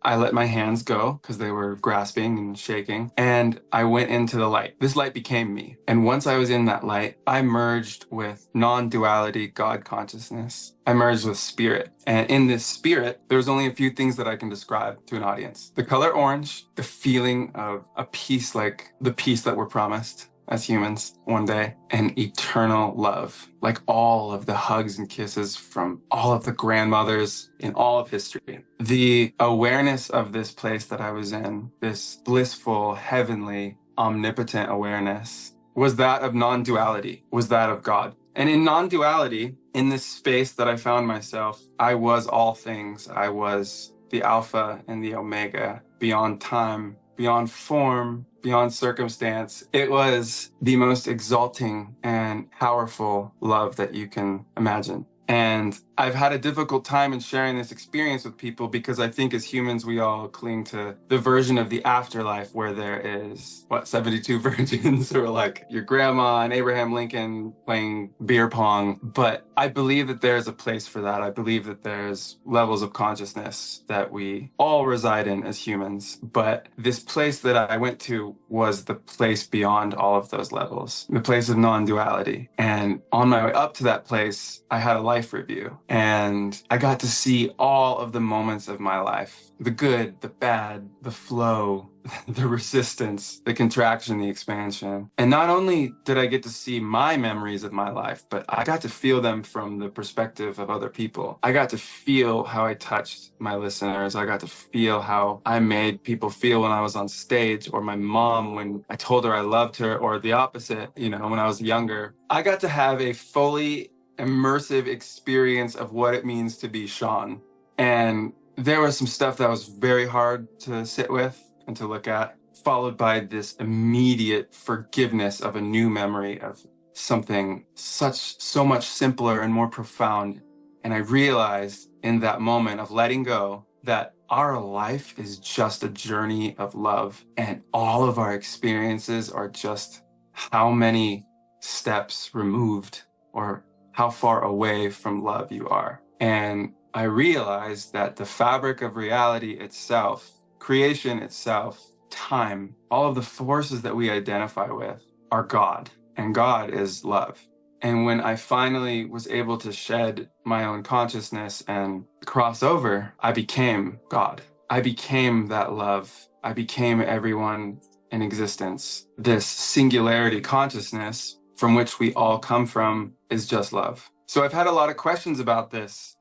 I let my hands go because they were grasping and shaking, and I went into the light. This light became me. And once I was in that light, I merged with non-duality God consciousness. I merged with spirit. And in this spirit, there's only a few things that I can describe to an audience. The color orange, the feeling of a peace like the peace that we're promised as humans one day, and eternal love, like all of the hugs and kisses from all of the grandmothers in all of history. The awareness of this place that I was in, this blissful, heavenly, omnipotent awareness, was that of non-duality, was that of God. And in non-duality, in this space that I found myself, I was all things. I was the Alpha and the Omega, beyond time, beyond form, beyond circumstance. It was the most exalting and powerful love that you can imagine. And I've had a difficult time in sharing this experience with people because I think as humans, we all cling to the version of the afterlife where there is, 72 virgins or like your grandma and Abraham Lincoln playing beer pong. But I believe that there's a place for that. I believe that there's levels of consciousness that we all reside in as humans. But this place that I went to was the place beyond all of those levels, the place of non-duality. And on my way up to that place, I had a life review. And I got to see all of the moments of my life, the good, the bad, the flow, the resistance, the contraction, the expansion. And not only did I get to see my memories of my life, but I got to feel them from the perspective of other people. I got to feel how I touched my listeners. I got to feel how I made people feel when I was on stage, or my mom when I told her I loved her, or the opposite, when I was younger. I got to have a fully immersive experience of what it means to be Sean. And there was some stuff that was very hard to sit with and to look at, followed by this immediate forgiveness of a new memory of something so much simpler and more profound. And I realized in that moment of letting go that our life is just a journey of love, and all of our experiences are just how many steps removed or how far away from love you are. And I realized that the fabric of reality itself, creation itself, time, all of the forces that we identify with are God, and God is love. And when I finally was able to shed my own consciousness and cross over, I became God. I became that love. I became everyone in existence. This singularity consciousness from which we all come from is just love. So I've had a lot of questions about this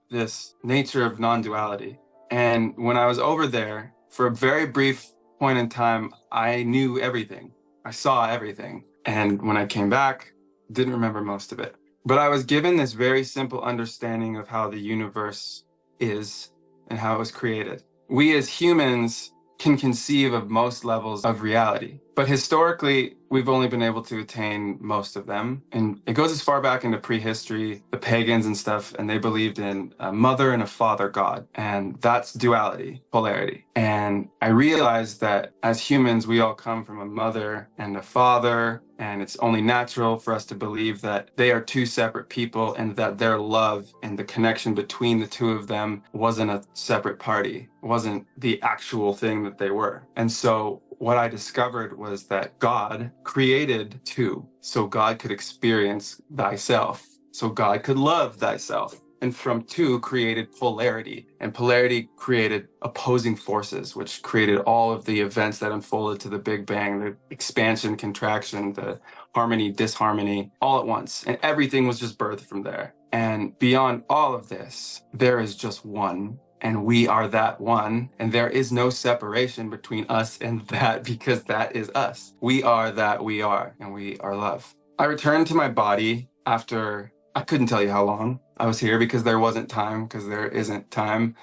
nature of non-duality. And when I was over there, for a very brief point in time, I knew everything. I saw everything. And when I came back, didn't remember most of it. But I was given this very simple understanding of how the universe is and how it was created. We as humans can conceive of most levels of reality, but historically, we've only been able to attain most of them. And it goes as far back into prehistory, the pagans and stuff, and they believed in a mother and a father God. And that's duality, polarity. And I realized that as humans, we all come from a mother and a father, and it's only natural for us to believe that they are two separate people and that their love and the connection between the two of them wasn't a separate party, wasn't the actual thing that they were. And so what I discovered was that God created two, so God could experience thyself, so God could love thyself. And from two created polarity, and polarity created opposing forces, which created all of the events that unfolded to the Big Bang, the expansion, contraction, the harmony, disharmony, all at once. And everything was just birthed from there. And beyond all of this, there is just one. And we are that one, and there is no separation between us and that, because that is us. We are that we are, and we are love. I returned to my body after, I couldn't tell you how long I was here, because there wasn't time, because there isn't time.